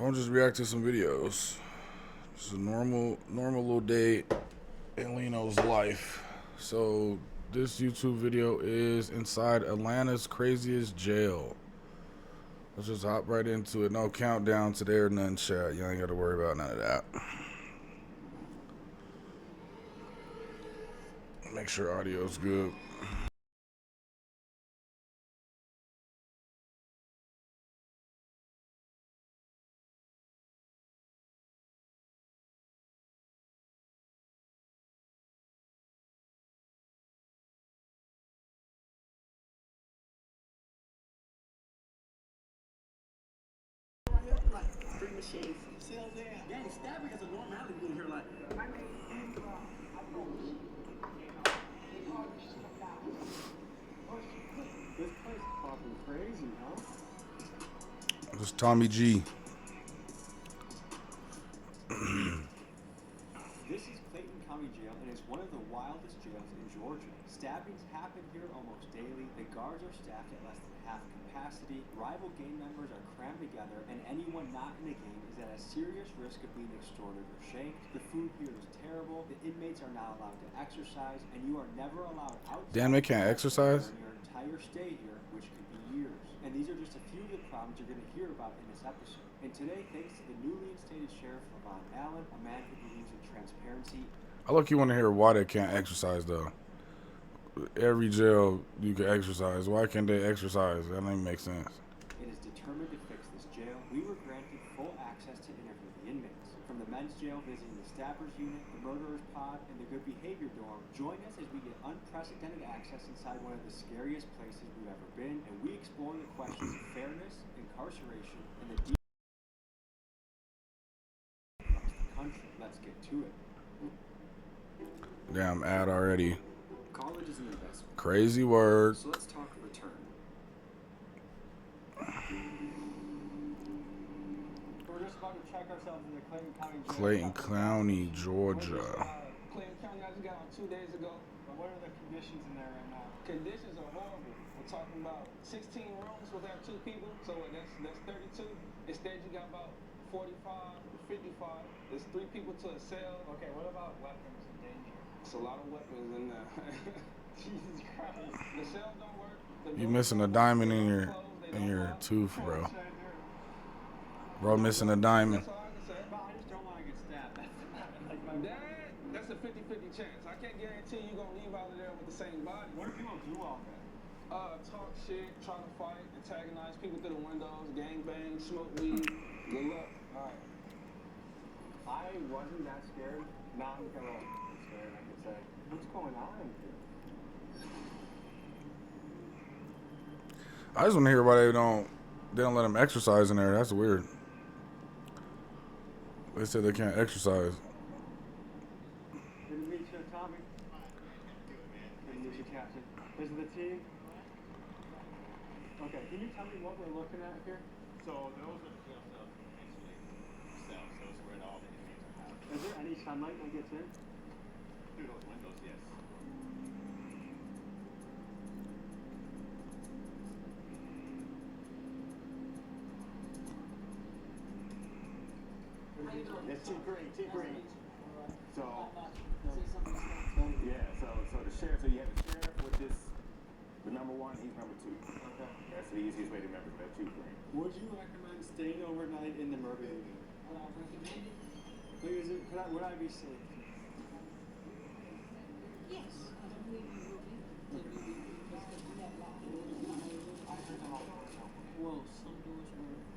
I'll just react to some videos. It's a normal little day in Lino'z life. So this YouTube video is inside Atlanta's craziest jail. Let's just hop right into it. No countdown today or none, chat. You ain't got to worry about none of that. Make sure audio's good. Machines. Sell there. Gang stabbing has a normality in here, like. This place is fucking crazy, huh? This is Tommy G. This is Clayton County Jail, and it's one of the wildest jails in Georgia. Stabbings happen here almost daily. The guards are staffed at less than half capacity. Rival gang members are crammed together, and anyone not in the gang is at a serious risk of being extorted or shanked. The food here is terrible. The inmates are not allowed to exercise, and you are never allowed outside. Damn, they can't exercise? Your entire stay here, which could be years. And these are just a few of the problems you're going to hear about in this episode. And today, thanks to the newly instated sheriff YALL, a man who believes in transparency. I look, you want to hear why they can't exercise though. Every jail you can exercise. Why can't they exercise? That doesn't make sense. It is determined to fix this jail. We were granted full access to interview the inmates. From the men's jail visiting the stabbers unit, the murderers pod, and the good behavior dorm, join us as we get unprecedented access inside one of the scariest places we've ever been, and we explore the questions of fairness, incarceration, and the deep country. Let's get to it. Damn, ad already. College is an investment. Crazy word. So let's talk return. We're just about to check ourselves in the Clayton County Jail. Clayton County, Georgia. Clayton County, I just got on 2 days ago. But what are the conditions in there right now? Conditions are horrible. We're talking about 16 rooms will have 2 people, so that's 32. Instead, you got about 45, 55. There's 3 people to a cell. Okay, what about weapons and danger? It's a lot of weapons in there. Jesus Christ. The cells don't work. You missing a diamond in your tooth, bro. Bro, missing a diamond. That's all I can say. But I just don't want to get stabbed. That's a 50-50 chance. I can't guarantee you're going to leave out of there with the same body. What if people do all that? Talk shit, try to fight, antagonize people through the windows, gang bang, smoke weed. Good luck. Alright. I wasn't that scared. Now I'm kind of scared, I could say. What's going on here? I just want to hear why they don't let them exercise in there. That's weird. They said they can't exercise. Good to meet you, Tommy. Good to meet you, Captain. This is the team. Okay, can you tell me what we're looking at here? So those are the actually cells. Those where all the inmates are housed. Is there any sunlight that gets in? Through those windows, yes. It's Team Green, Team Green. So, yeah, so the sheriff, so you have the sheriff, which is the number 1, he's number 2. Okay. That's the easiest way to remember, but Team Green. Would you recommend staying overnight in the murder unit? Because would I be safe? Yes, I don't believe you will be. Well,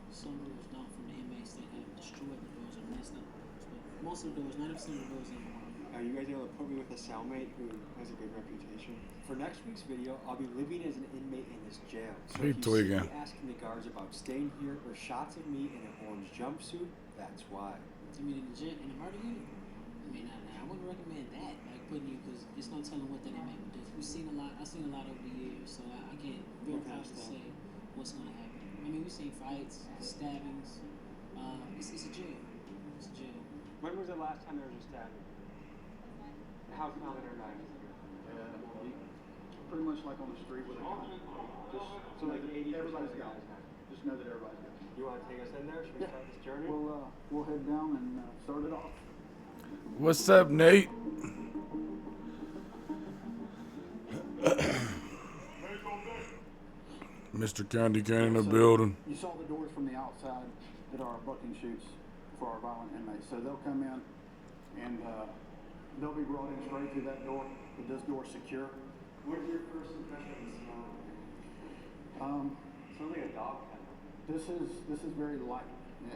some doors down from the inmates that have destroyed the doors and messed up the doors. But most of the doors, 90% of the doors ain't working. Are you guys able to put me with a cellmate who has a good reputation? For next week's video, I'll be living as an inmate in this jail. So Hey, if you see Tweaking. me asking the guards about staying here or shots of me in an orange jumpsuit, that's why. I mean, in the murder unit, I mean, I wouldn't recommend that, like putting you, because it's no telling what that inmate would do. I've seen a lot over the years, so I can't real fast to say what's going to happen. I mean, we've seen fights, stabbings. It's a jail. It's a jail. When was the last time there was a stabbing? How common or not? Pretty much like on the street with a gun. Just so like everybody's got it. Just know that everybody's got it. You want to take us in there? Should we start this journey? We'll head down and start it off. What's up, Nate? Mr. Candy Cane in the building. You saw the doors from the outside that are our bucking chutes for our violent inmates. So they'll come in and they'll be brought in straight through that door with this door secure. What's your first impression of the smell? Smells like a dog kennel. This is very light. Yeah,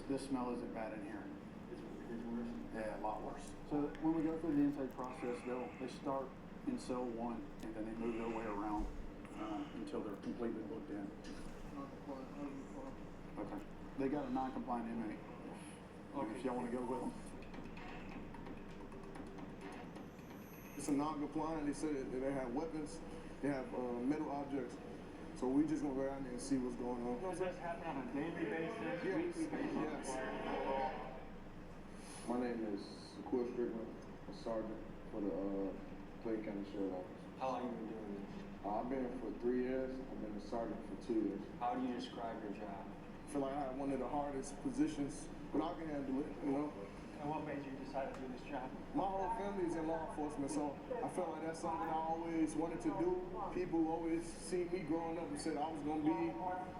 this smell isn't bad in here. It's worse. Yeah, a lot worse. So when we go through the intake process, they start in cell 1 and then they move their way around until they're completely booked in. Okay. They got a non-compliant inmate. If y'all want to go with them. It's a non-compliant. They said that they have weapons, they have metal objects. So we just gonna go down there and see what's going on. Does this happen on a daily basis, Yes. weekly basis? Yes. My name is Quill Strickland, a sergeant for the Clayton County Sheriff's Office. How long have you been doing this? I've been here for 3 years. I've been a sergeant for 2 years. How do you describe your job? I feel like I have one of the hardest positions, but I can handle it, you know. And what made you decide to do this job? My whole family is in law enforcement, so I felt like that's something I always wanted to do. People always see me growing up and said I was going to be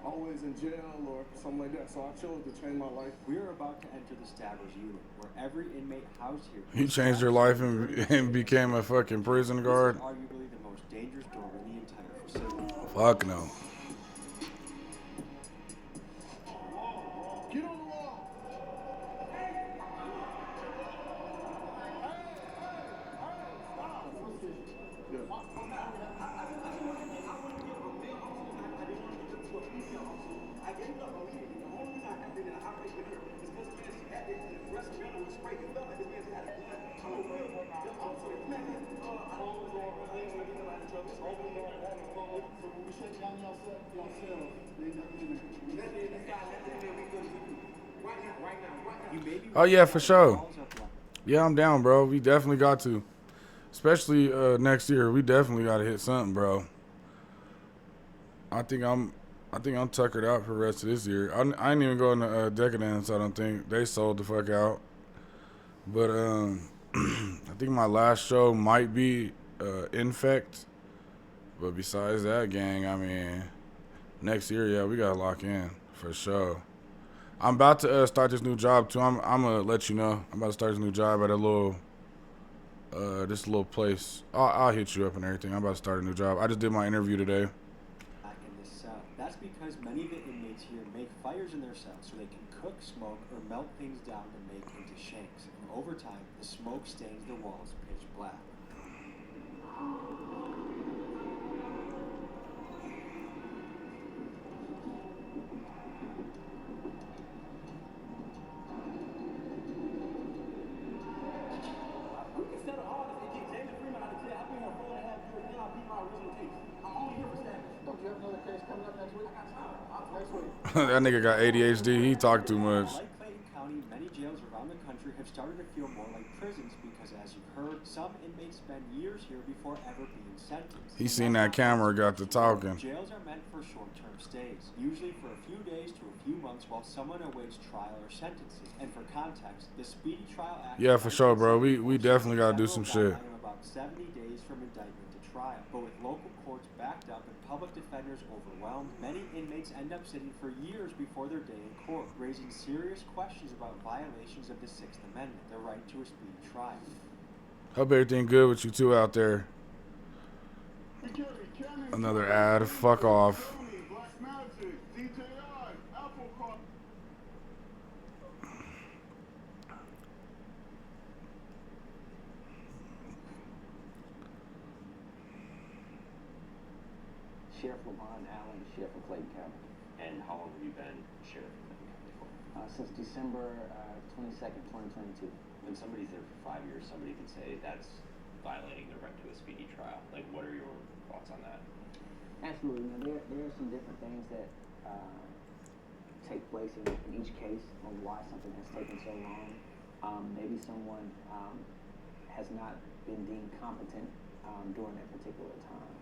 always in jail or something like that, so I chose to change my life. We are about to enter the Stabbers unit, where every inmate housed here. He changed your life and became a fucking prison guard. This is arguably the most dangerous door in the entire facility. Fuck no. Get on the wall! Oh yeah, for sure. Yeah, I'm down, bro. We definitely got to. Especially next year, we definitely got to hit something, bro. I think I'm tuckered out for the rest of this year. I ain't even going to Decadence. I don't think they sold the fuck out. But I think my last show might be Infect. But besides that, gang, I mean, next year, yeah, we gotta lock in for sure. I'm about to start this new job too. I'm gonna let you know. I'm about to start this new job at a little, this little place. I'll hit you up and everything. I'm about to start a new job. I just did my interview today. Back in this cell. That's because many of the inmates here make fires in their cells so they can cook, smoke, or melt things down to make into shanks. And over time, the smoke stains the walls pitch black. That nigga got ADHD. He talk too much. Like Clayton County, many jails around the country have started to feel more like prisons because, as you've heard, some inmates spend years here before ever being sentenced. He seen that camera, got to talking. Jails are meant for short-term stays, usually for a few days to a few months while someone awaits trial or sentencing. And for context, the Speedy Trial Act... Yeah, for sure, bro. We definitely got to do some shit. ...about 70 days from indictment to trial. But with local courts backed up and public defenders overwhelmed, many inmates end up sitting for years before their day in court, raising serious questions about violations of the Sixth Amendment, the right to a speedy trial. Hope everything good with you two out there. Another ad. Fuck off. Sheriff Lamont Allen, Sheriff of Clayton County. And how long have you been sheriff of Clayton County for? Since December 22nd, 2022. When somebody's there for 5 years, somebody can say that's violating the right to a speedy trial. Like, what are your thoughts on that? Absolutely. Now, there are some different things that take place in each case on why something has taken so long. Maybe someone has not been deemed competent during that particular time.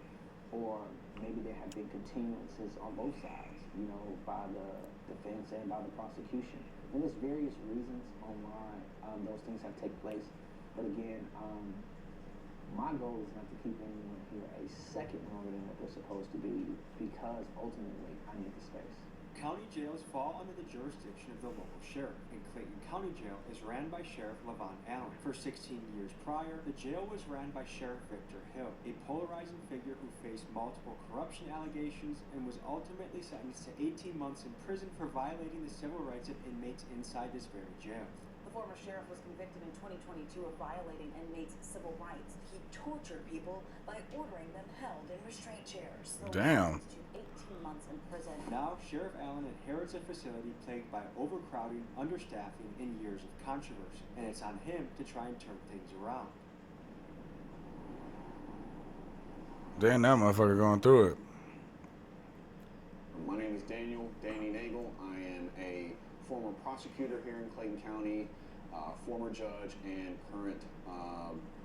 Or maybe there have been continuances on both sides, you know, by the defense and by the prosecution. And there's various reasons on why those things have taken place. But again, my goal is not to keep anyone here a second longer than what they're supposed to be, because ultimately I need the space. County jails fall under the jurisdiction of the local sheriff, and Clayton County Jail is ran by Sheriff Levon Allen. For 16 years prior, the jail was ran by Sheriff Victor Hill, a polarizing figure who faced multiple corruption allegations and was ultimately sentenced to 18 months in prison for violating the civil rights of inmates inside this very jail. The former sheriff was convicted in 2022 of violating inmates' civil rights. He tortured people by ordering them held in restraint chairs. Damn. To 18 months in prison. Now, Sheriff Allen inherits a facility plagued by overcrowding, understaffing, and years of controversy, and it's on him to try and turn things around. Damn, that motherfucker going through it. My name is Danny Nagel. I am a former prosecutor here in Clayton County, former judge, and current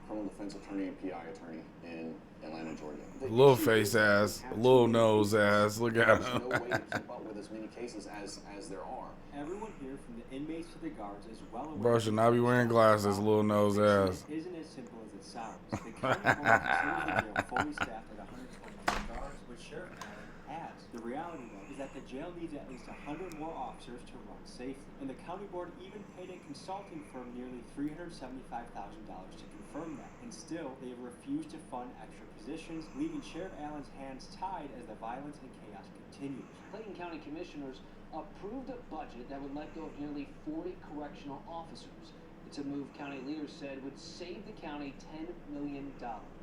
criminal defense attorney and PI attorney in Atlanta, Georgia. Little face ass, little nose ass. Look at There's him. no way to keep up with as many cases as there are. Everyone here, from the inmates to the guards, is well aware. Bro should not be wearing glasses, little nose ass. It isn't as simple as it sounds. The county board considers the jail fully staffed at 120 guards, which Sheriff Allen has. The reality, though, is that the jail needs at least 100 more officers to run safely. And the county board even paid a consulting firm nearly $375,000 to confirm that. And still, they have refused to fund extra positions, leaving Sheriff Allen's hands tied as the violence and chaos continues. Clayton County Commissioners approved a budget that would let go of nearly 40 correctional officers. It's a move county leaders said would save the county $10 million.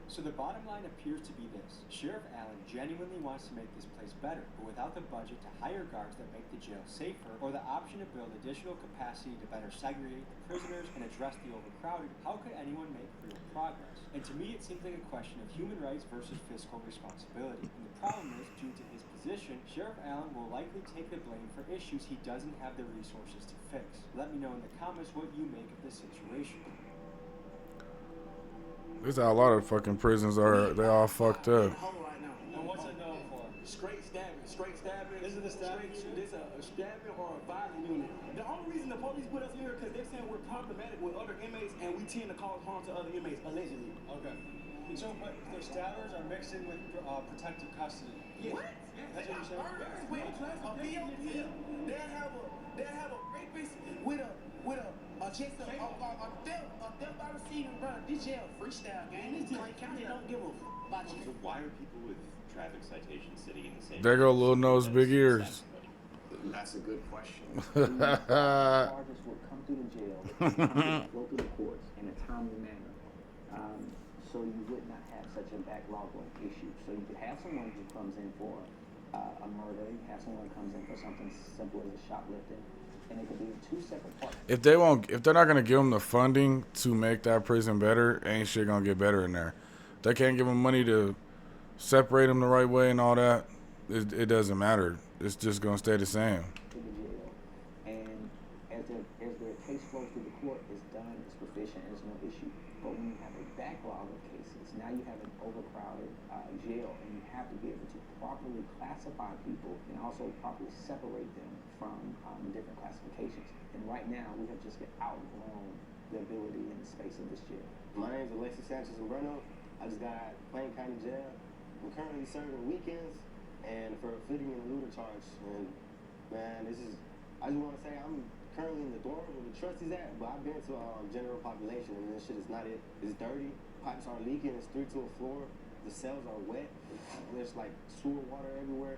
So the bottom line appears to be this. Sheriff Allen genuinely wants to make this place better, but without the budget to hire guards that make the jail safer, or the option to build additional capacity to better segregate the prisoners and address the overcrowding, how could anyone make real progress? And to me, it seems like a question of human rights versus fiscal responsibility. And the problem is, due to his position, Sheriff Allen will likely take the blame for issues he doesn't have the resources to fix. Let me know in the comments what you make of this situation. This is how a lot of fucking prisons are. They all fucked up. And what's it known for? Straight stabbing. This is a stabbing. This is a stabbing or a violent unit. The only reason the police put us here because they're saying we're problematic with other inmates and we tend to cause harm to other inmates, allegedly. Okay. So, but the stabbers are mixed in with protective custody. Yeah. What? That's what you're saying? They'll have a rapist with a chest of theft by receiving, bro. This jail freestyle gang. This Clay County don't give a about you. So why are people with traffic citations sitting in the same? There go little nose, big ears. That's a good question. Charges will come through the jail, flow through the courts in a timely manner, so you would not have such a backlog of issues. So you could have someone who comes in for a murder, you have someone who comes in for something simple as a shoplifting, and it could be in two separate parts. If they're not gonna give them the funding to make that prison better, ain't shit gonna get better in there. They can't give them money to separate them the right way and all that. It doesn't matter. It's just gonna stay the same. To the jail, and as their case flows through the court, it's done, it's proficient, there's no issue. But when you have a backlog of cases, now you have an overcrowded jail, and you have to be able to properly classify people and also properly separate them from different classifications. And right now, we have just outgrown the ability and the space of this jail. My name is Alexis Sanchez Umbreno. I just got out of Clayton County Jail. I'm currently serving weekends and for a fleeting and eluding charge. And man, I just want to say I'm currently in the dorm where the trustees at, but I've been to general population and this shit is not it. It's dirty. Pipes are leaking. It's 3 to a floor. The cells are wet. There's like sewer water everywhere.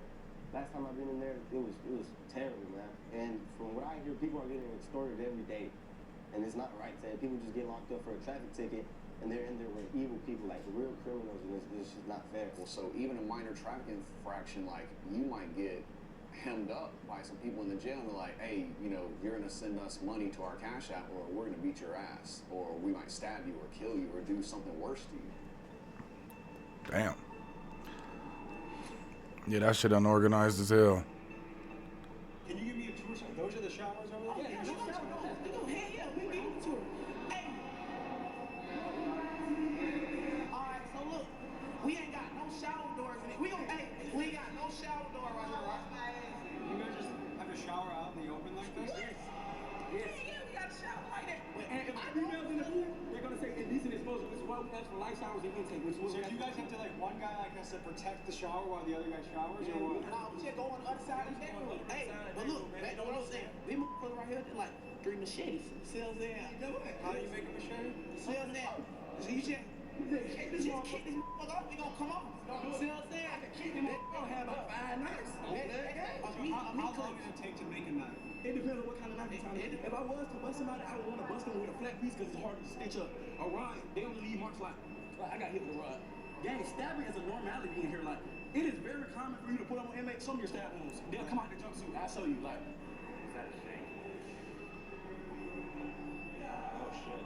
Last time I've been in there, it was terrible, man. And from what I hear, people are getting extorted every day, and it's not right. Saying people just get locked up for a traffic ticket, and they're in there with evil people, like real criminals, and it's just not fair. Well, so even a minor traffic infraction, like you might get hemmed up by some people in the jail and they're like, hey, you know, you're gonna send us money to our cash app, or we're gonna beat your ass, or we might stab you or kill you or do something worse to you. Damn. Yeah, that shit unorganized as hell. Can you give me a tour? Those are the showers over there? Yeah, we give it to her. Hey. Alright, so look, we ain't got no shower doors in it. We ain't got no shower door right here, right? You guys just have a shower out well, we ask for light showers and intake, which So you guys have to, like, one guy, like, has to protect the shower while the other guy showers, yeah, or what? nah, we just go on the other side of the bedroom. Hey, but look, back to what I was saying. We motherfuckers right here, they're like 3 machetes. See what I'm saying? How do you make a machete? See what I'm saying? So you just kick this motherfucker off, we gonna come off. See what I'm saying? I can kick him off. We'll have about 5 knives. How long does it take to make a knife? It depends on what kind of knife you're trying to hit. If I was to bust somebody, I would want to bust them with a flat piece because it's hard to stitch up. A rod, they only leave marks like I got hit with a rod. Gang, stabbing is a normality in here. Like, it is very common for you to put on an inmate some of your stab wounds. They'll come out in the jumpsuit. I'll show you. Like, Is that a shame? Oh, shit.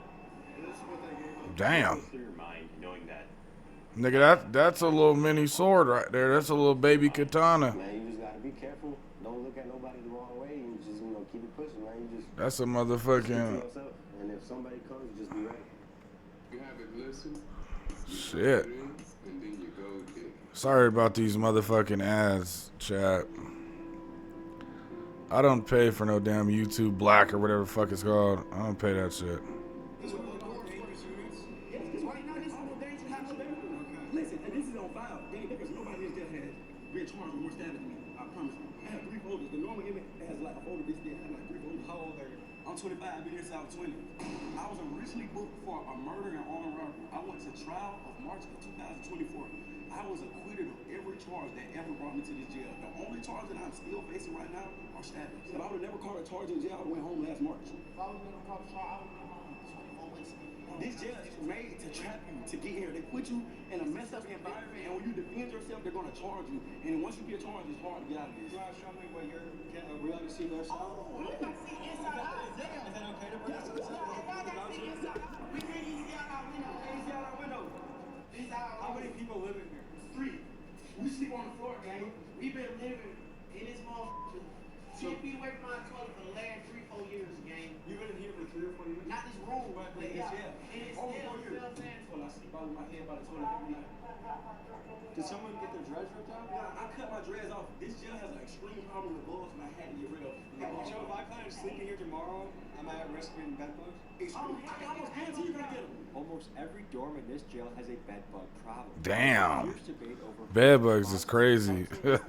This is what they gave us. Damn. Through your mind, knowing that. Nigga, that's a little mini sword right there. That's a little baby katana. Man, you just gotta be careful. Don't look at nobody the wrong way. You just, keep it pushing, man. You just That's a stick to motherfucking yourself. And if somebody comes, just be ready. You have it listen. shit. And then you go get it. Sorry about these motherfucking ads, chat. I don't pay for no damn YouTube Black or whatever the fuck it's called. I don't pay that shit. this is one of the more dangerous units. Yes, because right now, this is the most dangerous house I've ever been. Listen, and this is on file. Gang, because nobody in this jail has been charged with more stabbing than me. I promise you. I have 3 folders. The normal inmate has like a folder. This day, I have like 3 folders. How old are you? I'm 25. I've been here since I was 20. I was originally booked for a murder and armed robbery. I went to trial of March of 2024. I was acquitted of every charge that ever brought me to this jail. The only charge that I'm still facing right now are stabbings. If I would have never caught a charge in jail, I would have went home last March. If I would have never caught a charge, I would have went home 24 weeks ago. This jail is made to trap you, to get here. They put you in a messed up environment, and when you defend yourself, they're going to charge you. And once you get charged, it's hard to get out of this. You want to show me what you're getting? We want to see their cell? Oh, look, I see inside out of jail. Is that okay to bring us inside? If I got to see inside, we can't even see out our window. Can't see out our window. How many people live in here? 3. We sleep on the floor, gang. We've been living in this motherfucker 10 feet away from my toilet for the last 3-4 years, gang. You've been in here for 3 or 4 years? Not this room, but this yeah. jail. And it's Oh, still, 4 years. you know what I'm saying? Well, I sleep out with my head by the toilet every night. Did someone get their dreads ripped out? Yeah, I cut my dreads off. This jail has an extreme problem with bugs, and I had to get rid of them. So if I plan on sleeping here tomorrow, am I at risk of getting bed bugs? I almost guarantee you're gonna get them. Almost every dorm in this jail has a bed bug problem. Damn. There's debate over Bed bugs is crazy. jail's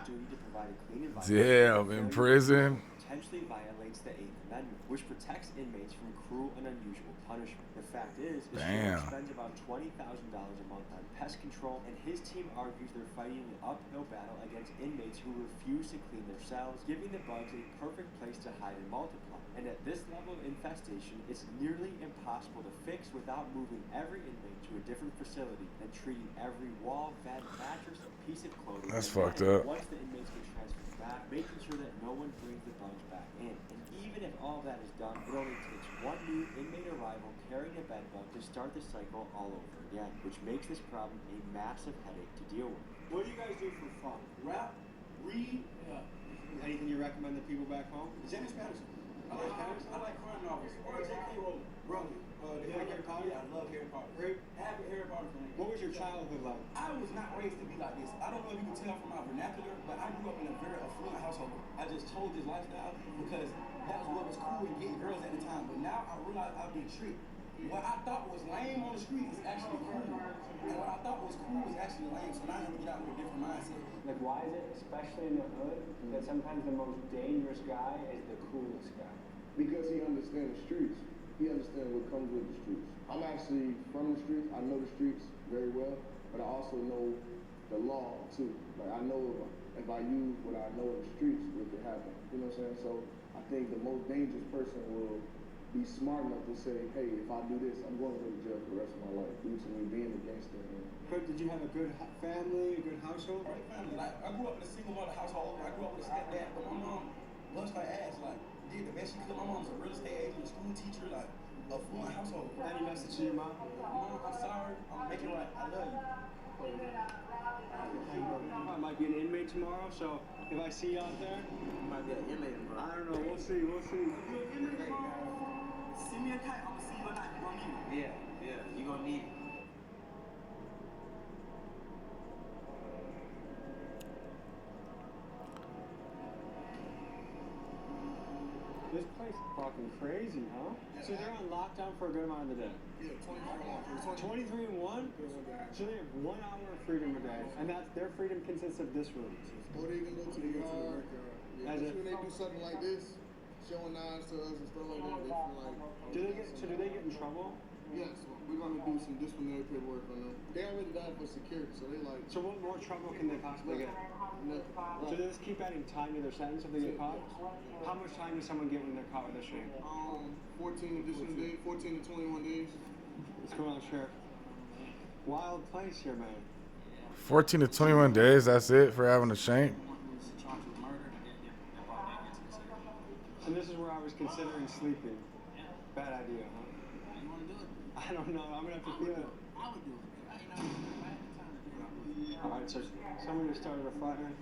duty to provide a clean environment. Damn, in prison. Potentially violates the 8th Amendment, which protects inmates from cruel and unusual punishment. The fact is, this jail Damn. spends about $20,000 a month on pest control, and his team argues they're fighting an uphill battle against inmates who refuse to clean their cells, giving the bugs a perfect place to hide and multiply. And at this level of infestation, it's nearly impossible to fix without moving every inmate to a different facility and treating every wall, bed, mattress, and piece of clothing. That's And fucked then, up. Once the inmates get transferred back, making sure that no one brings the bugs back in. And even if all that is done, it only takes one new inmate arrival carrying a bed bug to start the cycle all over again, which makes this problem a massive headache to deal with. What do you guys do for fun? Rap, read, Anything you recommend to people back home? James Patterson. I like crime novels. Or J.K. Rowling. Rowling. You like Harry Potter? Yeah, I love Harry Potter. Avid Harry Potter fan. What was your childhood like? I was not raised to be like this. I don't know if you can tell from my vernacular, but I grew up in a very affluent household. I just chose this lifestyle because that was what was cool and getting girls at the time. But now I realize I've been tricked. What I thought was lame on the street is actually cool. And what I thought was cool is actually lame. So now I have to get out with a different mindset. Like, why is it, especially in the hood, that sometimes the most dangerous guy is the coolest guy? Because he understands the streets. He understands what comes with the streets. I'm actually from the streets. I know the streets very well, but I also know the law too. Like, I know if I use what I know in the streets, what could happen. You know what I'm saying? So I think the most dangerous person will be smart enough to say, hey, if I do this, I'm going to go to jail for the rest of my life due to me being a gangster. Did you have a good family, a good household? Great family. Like, I grew up in a single mother household. I grew up with a stepdad, but my mom bust her ass. Like, did the best she could. My mom's a real estate agent, a school teacher, like, a full household. Any message to your mom? Mom, I'm sorry. I'm making it right. I love you. I might be an inmate tomorrow, so if I see you out there, You might be an inmate, bro. I don't know. We'll see. We'll see. If you're an inmate tomorrow, send me a kite. I'm going to see you tonight. You're going to need it. Yeah, you gonna need it. This This place is fucking crazy, huh? So they're on lockdown for a good amount of the day. Yeah, 23 and 1? So they have 1 hour of freedom a day, and that's their freedom consists of this room. Or they can go to the yard. Yeah, As when they do something like this, showing knives to us and stuff like that, they feel like. Do they get in trouble? Yes, we're gonna do some disciplinary paperwork on them. They already got for security, so they like. So what more trouble can they possibly get? So they just keep adding time to their sentence if they get caught? How much time does someone get when they're caught with a shame? 14 additional days, 14 to 21 days. What's going on, Sheriff? Wild place here, man. 14 to 21 days, that's it for having a shank? And this is where I was considering sleeping. Bad idea, huh? I don't know. I'm gonna have to feel it. I would do it. All right, so someone just started a fire.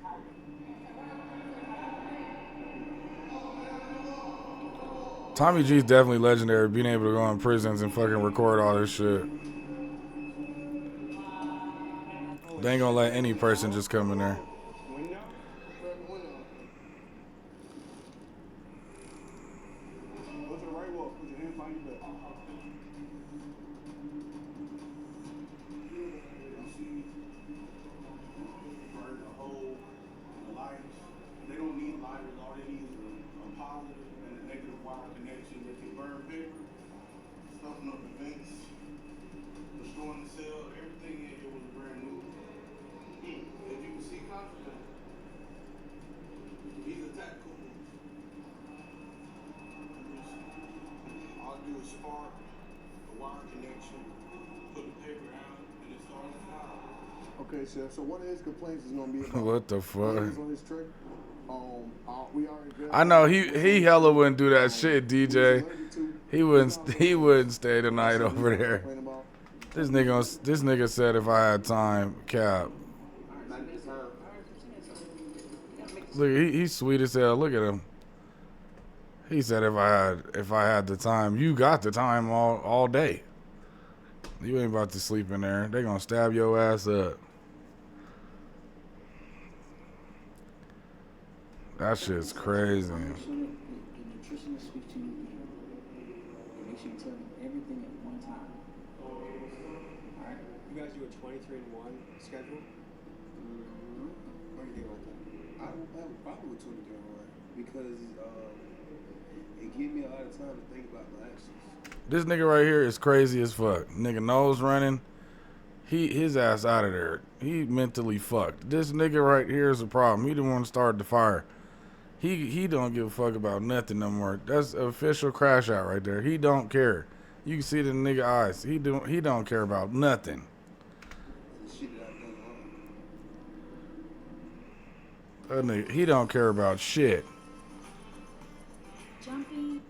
Tommy G's definitely legendary, being able to go in prisons and fucking record all this shit. They ain't gonna let any person just come in there. Okay, Chef. So one of his complaints is gonna be about What the fuck? on his trick. We already I know he hella wouldn't do that shit, DJ. He wouldn't stay the night over there. This nigga said if I had time, cap. Look, he's sweet as hell. Look at him. He said if I had the time, you got the time all day. You ain't about to sleep in there. They gonna stab your ass up. That shit's crazy. The nutritionist speak to you. Make sure you tell them everything at one time. Alright. You guys do a 23 and 1 schedule? What do you think about that? I don't have a problem with 23 and 1 because it gives me a lot of time to think about my actions. This nigga right here is crazy as fuck. Nigga nose running. His ass out of there. He mentally fucked. This nigga right here is a problem. He didn't want to start the fire. He don't give a fuck about nothing no more. That's official crash out right there. He don't care. You can see it in the nigga eyes. He don't care about nothing. That nigga, he don't care about shit. Jumping.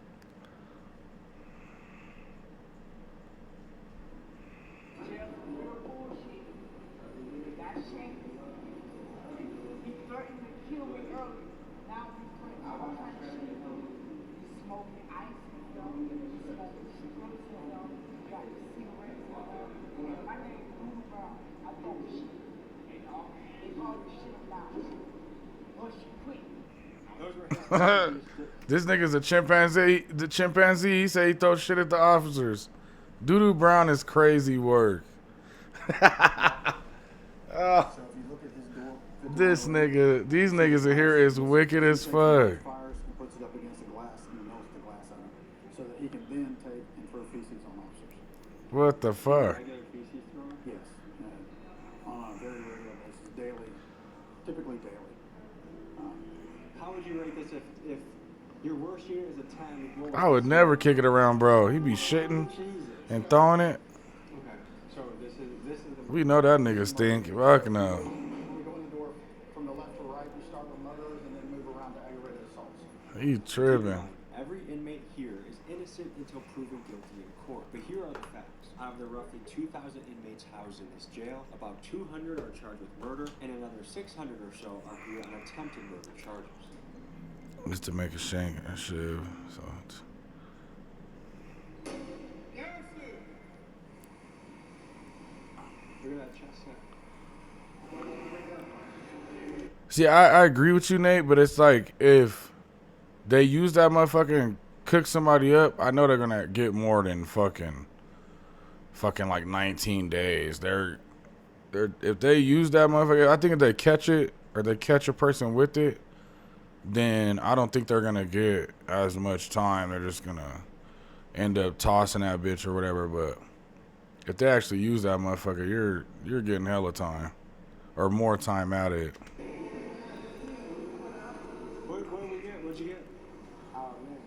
This nigga's a chimpanzee. The chimpanzee, he say he throws shit at the officers. Doodoo Brown is crazy work. Oh, this nigga, these niggas in here is wicked as fuck. Fires and puts it up against the glass and melts the glass out of it, so that he can then take and throw feces on officers. What the fuck? Regular feces thrower? Yes, on a very regular basis, daily, typically daily. How would you rate this if your worst unit is a 10? I would never kick it around, bro. He be shitting and throwing it. Okay, so this is the. We know that nigga stink. Fuck no. We go in the door from the left to right. We start with murders and then move around to aggravated assaults. He tripping. Every inmate here is innocent until proven guilty in court. But here are the facts. Out of the roughly 2,000 inmates housed in this jail, about 200 are charged with murder, and another 600 or so are here on attempted murder charges. Just to make a shank and shit. So Look at that chest set. see, I agree with you, Nate, but it's like if they use that motherfucker and cook somebody up, I know they're gonna get more than fucking like 19 days. They're if they use that motherfucker, I think if they catch it or they catch a person with it, then I don't think they're gonna get as much time. They're just gonna end up tossing that bitch or whatever. But if they actually use that motherfucker, you're getting hella time or more time at it. What did we get? What'd you get? Oh man.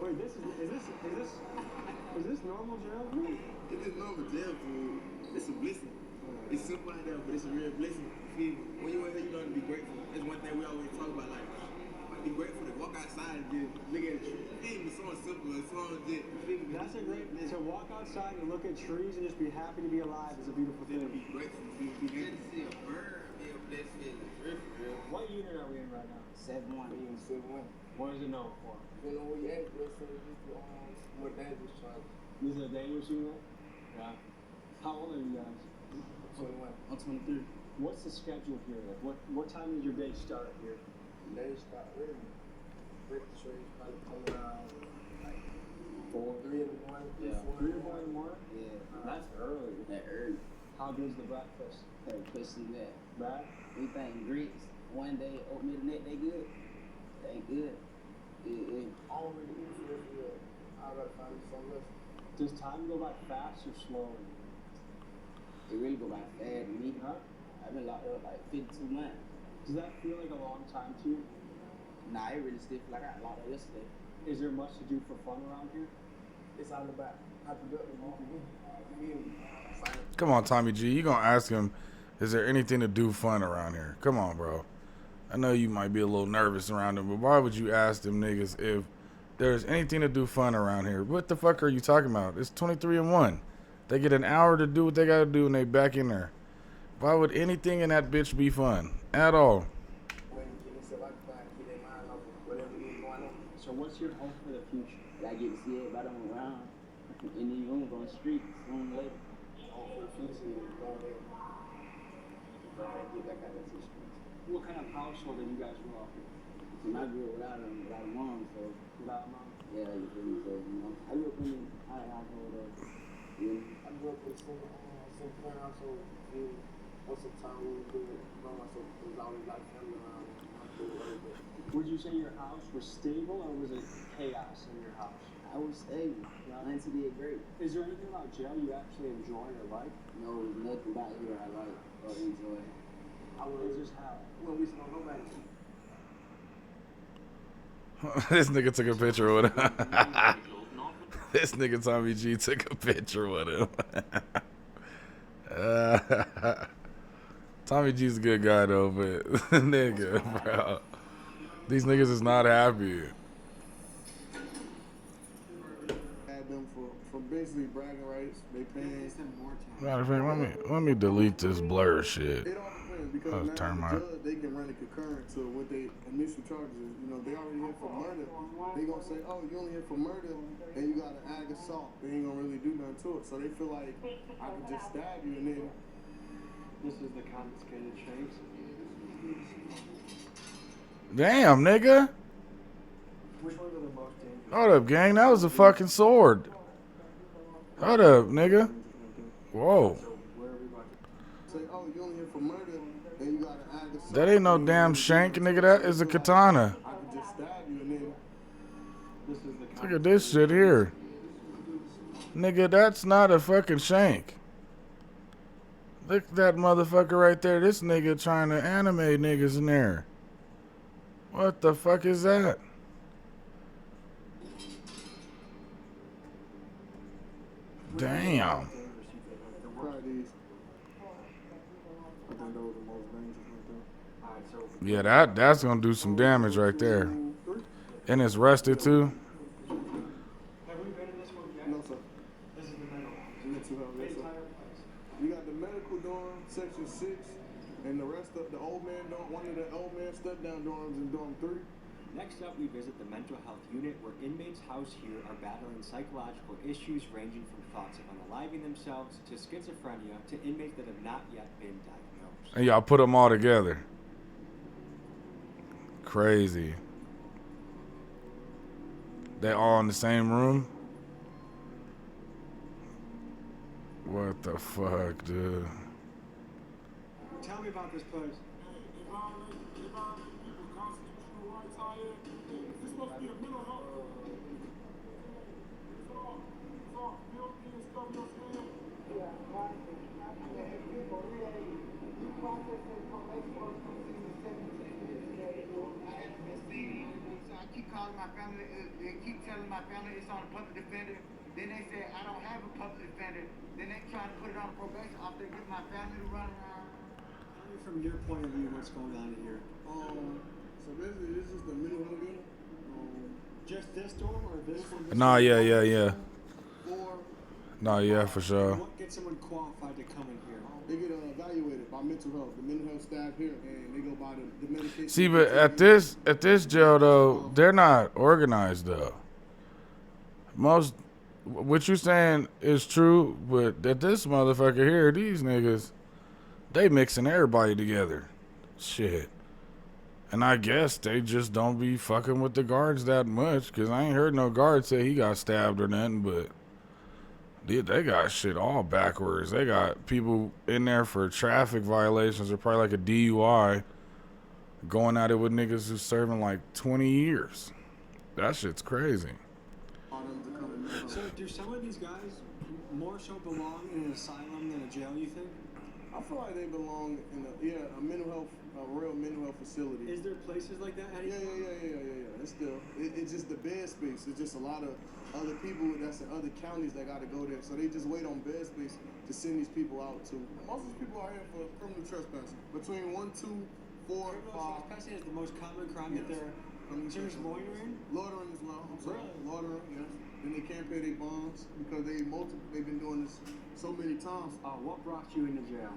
Wait, is this normal jail food? It is normal jail food. It's a blessing. It's simple like that, but it's a real blessing. When you in here, you learn to be grateful. That's one thing we always talk about. Like, be grateful to walk outside and just look at a tree. It's so simple. It's so legit. That's a great. To walk outside and look at trees and just be happy to be alive is a beautiful thing. Be grateful. Be good to see a bird. Be a blessed feeling. What unit are we in right now? 7-1. We in 7-1. What is it known for? You know where you at, bro? So this is more dangerous charge. This is a dangerous unit? Yeah. How old are you guys? 21. I'm 23. What's the schedule here? Like, what time does your day start here? Day start early. Break the trees probably come around like 3 in the morning. Yeah. 3 in the morning? Yeah. That's early. That early. How good's the breakfast? Hey, pussy that. Bad? We think grits. One day oatmeal and that they good. They good. Yeah. I don't really eat for real. I gotta find me something else. Does time go by fast or slow? It really go by fast to me. Huh? I've been locked up like 52 months. Does that feel like a long time to you? Nah, it really still feel like I got locked up yesterday. Is there much to do for fun around here? It's all about how productive you can be. Come on, Tommy G. You gonna ask him, is there anything to do fun around here? Come on, bro. I know you might be a little nervous around them, but why would you ask them niggas if there's anything to do fun around here? What the fuck are you talking about? It's 23-1. They get an hour to do what they gotta do and they back in there. Why would anything in that bitch be fun? At all. So what's your hope for the future? I get to see everybody around in these rooms on the street soon later. Hope for the future is going there. Get back out into the streets. What kind of household did you guys grow up in? See, I grew up without a mom, so. Without a mom? Yeah, you feel me? So, you know, I grew up in a household. I grew up in a single parent household. Most of the time we were doing it by myself. There was always like family around. Would you say your house was stable or was it chaos in your house? I was stable. Nancy did great. Is there anything about jail you actually enjoy or like? No, there's nothing about here I like or enjoy. It's just how? When we saw nobody. This nigga took a picture with him. This nigga Tommy G took a picture with him. Tommy G's a good guy though, but nigga, bro. These niggas is not happy. Had them for basically bragging rights. They paying. Matter of fact, let me delete this blur shit. It all depends because now the judge, they can run it concurrent to what they initial charges is. You know, they already hit for murder. They gonna say, oh, you only hit for murder, and you got an ag assault. They ain't gonna really do nothing to it. So they feel like I can just stab you and then. This is the confiscated shanks. Damn, nigga. Which ones are the most dangerous? Hold up, gang. That was a fucking sword. Hold up, nigga. Whoa. Say, oh, you only here for murder, and you got an ag assault. That ain't no damn shank, nigga. That is a katana. I can just stab you and then. This is the Look at this shit here. Nigga, that's not a fucking shank. Look at that motherfucker right there. This nigga trying to animate niggas in there. What the fuck is that? Damn. Yeah, that's gonna do some damage right there. And it's rusted too. Have we been in this one yet? No, sir. This is the mental. You got the medical dorm, section 6, and the rest of the old man dorm. One of the old man step down dorms in dorm 3. Next up, we visit the mental health unit where inmates housed here are battling psychological issues ranging from thoughts of unaliving themselves to schizophrenia to inmates that have not yet been diagnosed. And y'all put them all together. Crazy. They all in the same room? What the fuck, dude? Tell me about this place. I keep calling my family, they keep telling my family it's on a public defender. Then they say I don't have a public defender. Then they try to put it on probation after they get my family to run around. Tell me from your point of view what's going on here. So basically this is the mental health unit. Just this dorm or this one? Nah, yeah. Nah, yeah, for sure. What gets someone qualified to come in here? They get evaluated by mental health, the mental health staff here, and they go by the medication. See, but at this jail though, they're not organized though. Most what you saying is true, but at this motherfucker here, these niggas, they mixing everybody together. Shit. And I guess they just don't be fucking with the guards that much, cause I ain't heard no guard say he got stabbed or nothing, but they got shit all backwards. They got people in there for traffic violations or probably like a DUI going at it with niggas who's serving like 20 years. That shit's crazy. So do some of these guys more so belong in an asylum than a jail, you think? I feel like they belong in a mental health, a real mental health facility. Is there places like that? Yeah. It's just the bed space. It's just a lot of other people that's in other counties that got to go there. So they just wait on bed space to send these people out to. Most of these people are here for criminal trespassing. Between 1, 2, 4, 5. Criminal trespassing is the most common crime that they're. So there's loitering? Loitering as well. I'm sorry. Really? Loitering, yes. Then they can't pay their bonds because they've been doing this so many times. What brought you into jail?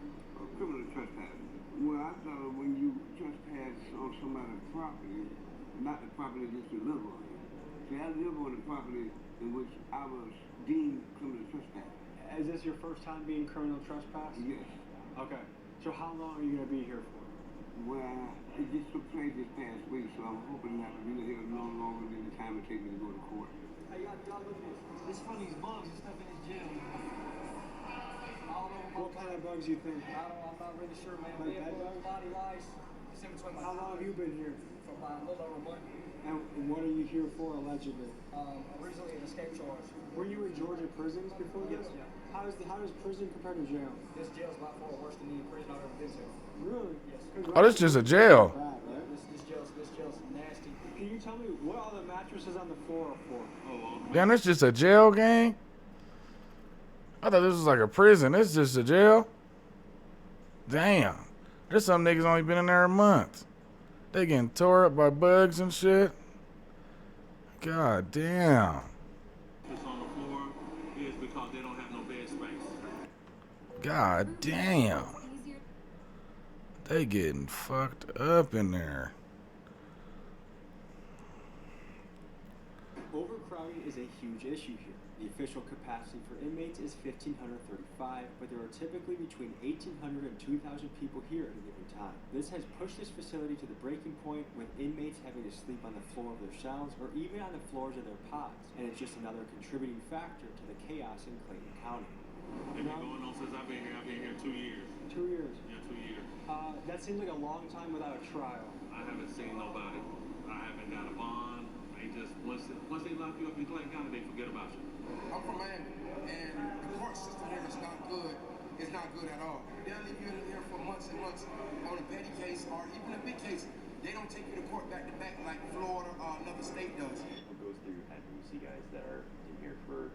Criminal trespassing. Well, I thought when you trespass on somebody's property, not the property that you live on. See, I live on the property in which I was deemed criminal trespassing. Is this your first time being criminal trespass? Yes. Okay. So how long are you going to be here for? Well, it just took place this past week, so I'm hoping not to be here no longer than the time it takes me to go to court. Hey, y'all look at this. This is from these bugs and stuff in this jail. What kind of bugs you think? I'm not really sure, man. Like bed bugs? Body lice. It's in between my How long have you been here? For about a little over a month. And what are you here for, allegedly? Originally an escape charge. Were you in Georgia prisons before this? Yes, yeah. How does prison compare to jail? This jail's by far worse than any prison I've ever been to. Really? Yes. Oh, this is just a jail. Bad, right? This jail's nasty. Can you tell me what all the mattresses on the floor are for? Damn, this just a jail gang? I thought this was like a prison. This is just a jail? Damn. There's some niggas only been in there a month. They getting tore up by bugs and shit. God damn. It's on the floor is because they don't have no bed space. God damn. They getting fucked up in there. Overcrowding is a huge issue here. The official capacity for inmates is 1,535, but there are typically between 1,800 and 2,000 people here at a given time. This has pushed this facility to the breaking point, with inmates having to sleep on the floor of their cells or even on the floors of their pods, and it's just another contributing factor to the chaos in Clayton County. It's been going on since I've been here. I've been here 2 years. 2 years? Yeah, 2 years. That seems like a long time without a trial. I haven't seen nobody. I haven't got a bond. They just, once they lock you up in Clayton County, they forget about you. I'm from Miami, and the court system here is not good. It's not good at all. They'll leave you in here for months and months on a petty case or even a big case. They don't take you to court back to back like Florida or another state does. What goes through your head when you see guys that are in here for,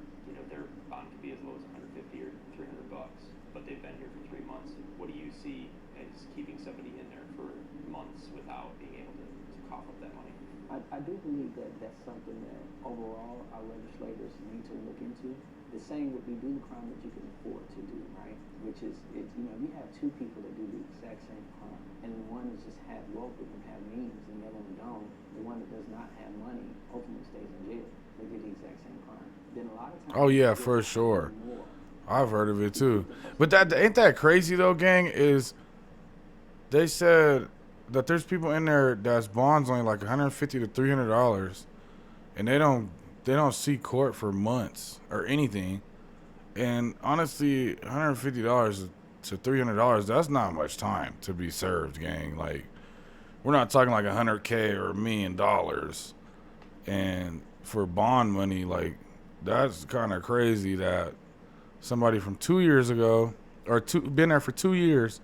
their bond could be as low as $150 or $300, but they've been here for 3 months. What do you see as keeping somebody in there for months without being able to cough up that money? I do believe that that's something that overall our legislators need to look into. the saying would be do the crime that you can afford to do, right? Which is, it's, you know, if you have two people that do the exact same crime, and one is just have wealth and have means, and the other one don't, the one that does not have money ultimately stays in jail. They did the exact same crime. Then a lot of times, Oh yeah, for sure. I've heard of it too. But that ain't that crazy though, gang, is they said that there's people in there that's bonds only like $150 to $300, and they don't see court for months or anything. And honestly, $150 to $300, that's not much time to be served, gang. Like, we're not talking like $100K or $1 million. And for bond money, like, that's kind of crazy that somebody from 2 years ago, or been there for 2 years,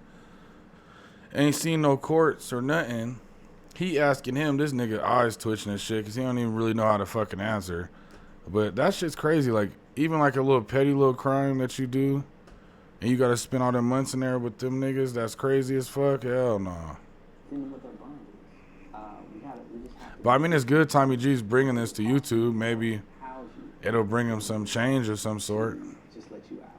ain't seen no courts or nothing. He asking him, this nigga eyes twitching and shit, because he don't even really know how to fucking answer. But that shit's crazy. Like, even like a little petty little crime that you do, and you got to spend all them months in there with them niggas, that's crazy as fuck. Hell no. But I mean, it's good Tommy G's bringing this to YouTube. Maybe it'll bring him some change of some sort. Just let you out.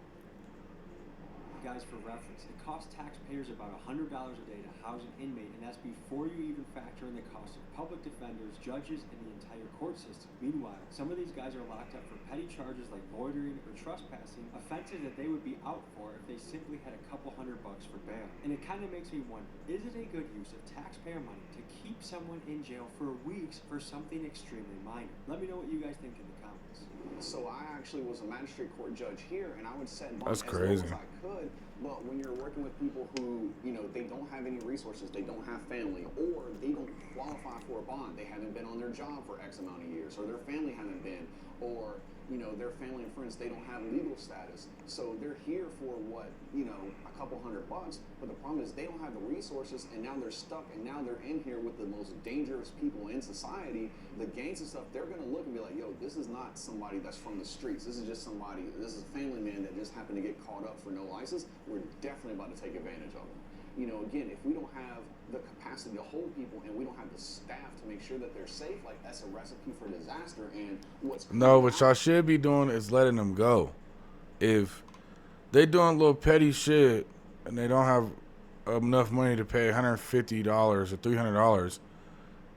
Guys, for reference, it costs taxpayers about $100 a day to house an inmate, and that's before you even factor in the cost of public defenders, judges, and the entire court system. Meanwhile, some of these guys are locked up for petty charges like loitering or trespassing, offenses that they would be out for if they simply had a couple $100 for bail. And it kind of makes me wonder, is it a good use of taxpayer money to keep someone in jail for weeks for something extremely minor? Let me know what you guys think in the comments. So I actually was a magistrate court judge here, and I would set bond That's as low crazy. as I could. But when you're working with people who, you know, they don't have any resources, they don't have family, or they don't qualify for a bond, they haven't been on their job for X amount of years, or their family haven't been, or, you know, their family and friends, they don't have legal status. So they're here for what, you know, a couple $100, but the problem is they don't have the resources, and now they're stuck, and now they're in here with the most dangerous people in society, the gangs and stuff. They're gonna look and be like, yo, this is not somebody that's from the streets. This is just somebody, this is a family man that just happened to get caught up for no license. We're definitely about to take advantage of them. You know, again, if we don't have the capacity to hold people and we don't have the staff to make sure that they're safe, like, that's a recipe for disaster. And what's No, what y'all should be doing is letting them go. If they doing little petty shit and they don't have enough money to pay $150 or $300,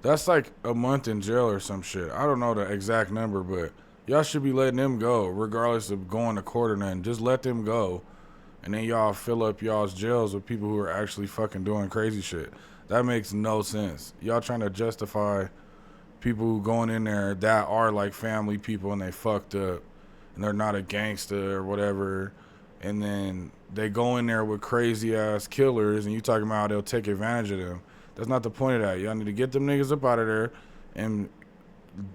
that's like a month in jail or some shit. I don't know the exact number, but y'all should be letting them go regardless of going to court or nothing. Just let them go. And then y'all fill up y'all's jails with people who are actually fucking doing crazy shit. That makes no sense. Y'all trying to justify people who going in there that are like family people and they fucked up and they're not a gangster or whatever. And then they go in there with crazy ass killers and you talking about how they'll take advantage of them. That's not the point of that. Y'all need to get them niggas up out of there and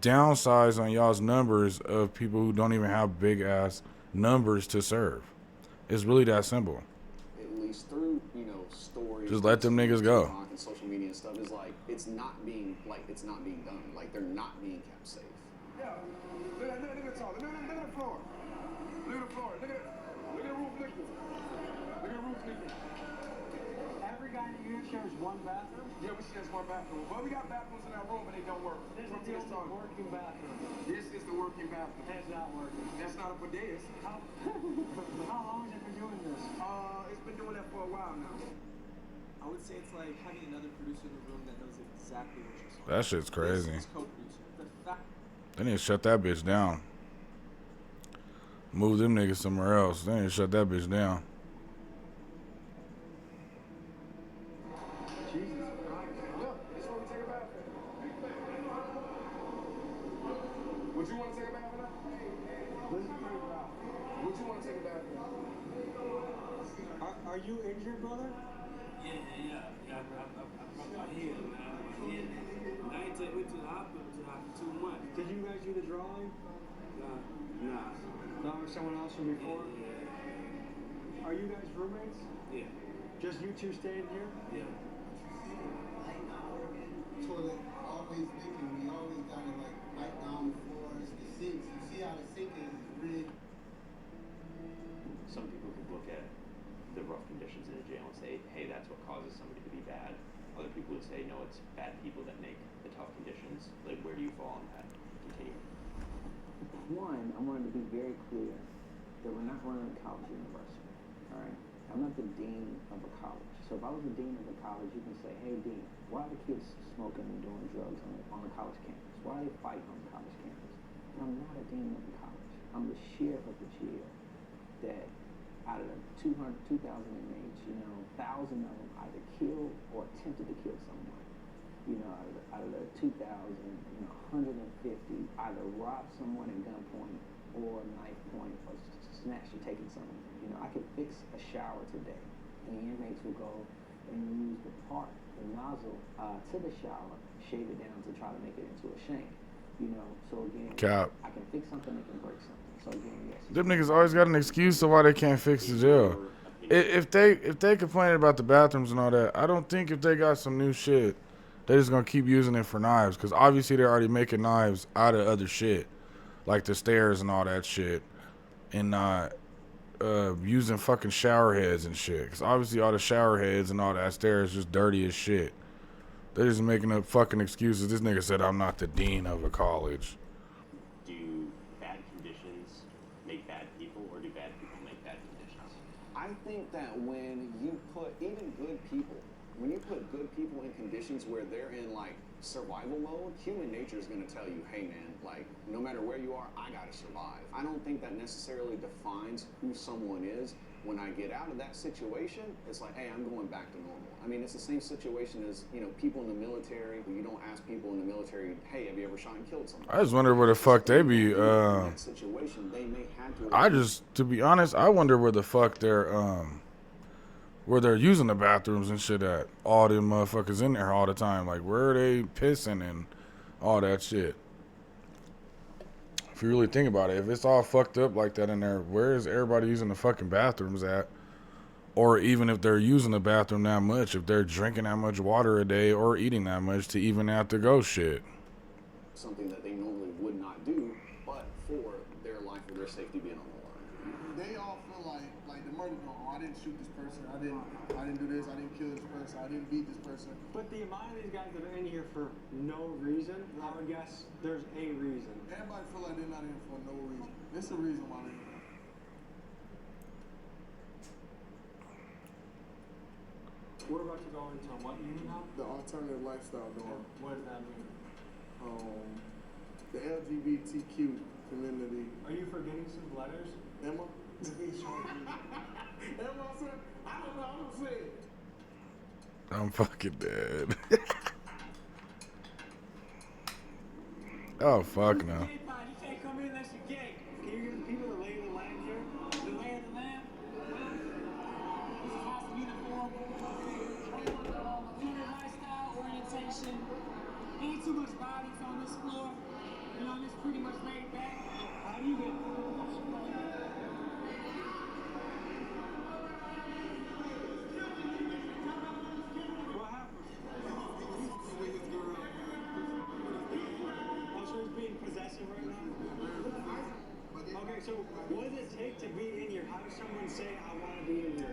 downsize on y'all's numbers of people who don't even have big ass numbers to serve. It's really that simple. At least through, you know, stories. Just let them niggas go. And social media and stuff is like, it's not being done. Like, they're not being kept safe. Yeah. Look at the floor. Look at the floor. Look at the floor. Look at the roof leaking. Look at the roof leaking. Every guy in here shares one bathroom? Yeah, we share one bathroom. But we got bathrooms in our room and they don't work. This is the only working bathroom. This is the working bathroom. That's not working. That's not a bidet. How long has it been doing this? It's been doing that for a while now. I would say it's like having another producer in the room that knows exactly what you're saying. That shit's crazy. It's co-producer. They need to shut that bitch down. Move them niggas somewhere else. They need to shut that bitch down. Would you want to take a bath or not? Would you want to take a bath or not? Are you injured, brother? Yeah. I broke my head, man. I ain't take me to the hospital for 2 months. Did you guys do the drawing? Nah. Not with someone else from before? Yeah. Are you guys roommates? Yeah. Just you two staying here? Yeah. Toilet always leaking. We always got it like right down the floor. It's the sinks. You see how the sink is rigged. Some people could look at the rough conditions in a jail and say, hey, that's what causes somebody to be bad. Other people would say, no, it's bad people that make the tough conditions. Like, where do you fall on that continuum? One, I wanted to be very clear that we're not running a college university. All right. I'm not the dean of a college. So if I was the dean of a college, you can say, hey, dean, why are the kids smoking and doing drugs on the college campus? Why are they fighting on the college campus? And I'm not a dean of the college. I'm the sheriff of the jail that out of the 2,000 inmates, 1,000 of them either killed or attempted to kill someone. Out of the 2,000, 150 either robbed someone at gunpoint or knife point or snatched or taken something. I could fix a shower today, and the inmates will go and use the nozzle to the shower, shave it down to try to make it into a shank. So again, Cap. I can fix something that can break something. So again, yes. Them niggas always got an excuse of why they can't fix the jail. If they complaining about the bathrooms and all that, I don't think if they got some new shit, they just gonna keep using it for knives. Because obviously they're already making knives out of other shit, like the stairs and all that shit, and not using fucking shower heads and shit. Because obviously all the shower heads and all that stairs just dirty as shit. They're just making up fucking excuses. This nigga said I'm not the dean of a college. Do bad conditions make bad people, or do bad people make bad conditions? I think that when you put even good people, when you put good people in conditions where they're in like survival mode, human nature is going to tell you, hey man, like no matter where you are, I got to survive. I don't think that necessarily defines who someone is. When I get out of that situation, it's like, hey, I'm going back to normal. I mean, it's the same situation as, people in the military. You don't ask people in the military, hey, have you ever shot and killed somebody? I just wonder where the fuck they be. In that situation, they may have To be honest, I wonder where the fuck they're using the bathrooms and shit at. All them motherfuckers in there all the time. Like, where are they pissing and all that shit? If you really think about it, if it's all fucked up like that in there, where is everybody using the fucking bathrooms at? Or even if they're using the bathroom that much, if they're drinking that much water a day or eating that much to even have to go shit. Something that they normally would not do, but for their life or their safety being on the line. They all feel like the murder going, I didn't shoot this person, I didn't do this, I didn't kill this person, I didn't beat this person. But the amount of these guys that are in here for no reason, I would guess there's a reason. Everybody feel like they're not in for no reason. There's a reason why they're here. We're about to go into what unit now? The alternative lifestyle dorm. What does that mean? The LGBTQ community. Are you forgetting some letters? Emma? Emma said, I don't know, I'm gonna say it. I'm fucking dead. Oh, fuck no. You can't come in unless you're gay. Can you give the people the lay of the land here? The lay of the land? This is house uniform. Unit lifestyle orientation. Ain't too much bodies on this floor. It's pretty much laid back. How do you get What happened? Oh, so he's being possessive right now? Okay, so what does it take to be in here? How does someone say, I want to be in here?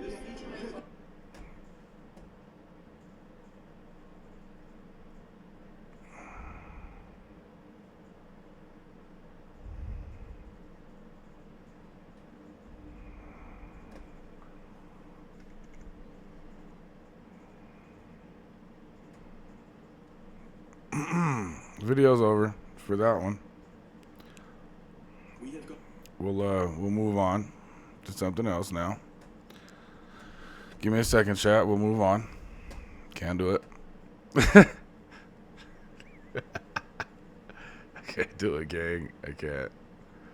Video's over for that one. We'll move on to something else now. Give me a second, chat. We'll move on. Can't do it. I can't do it, gang. I can't.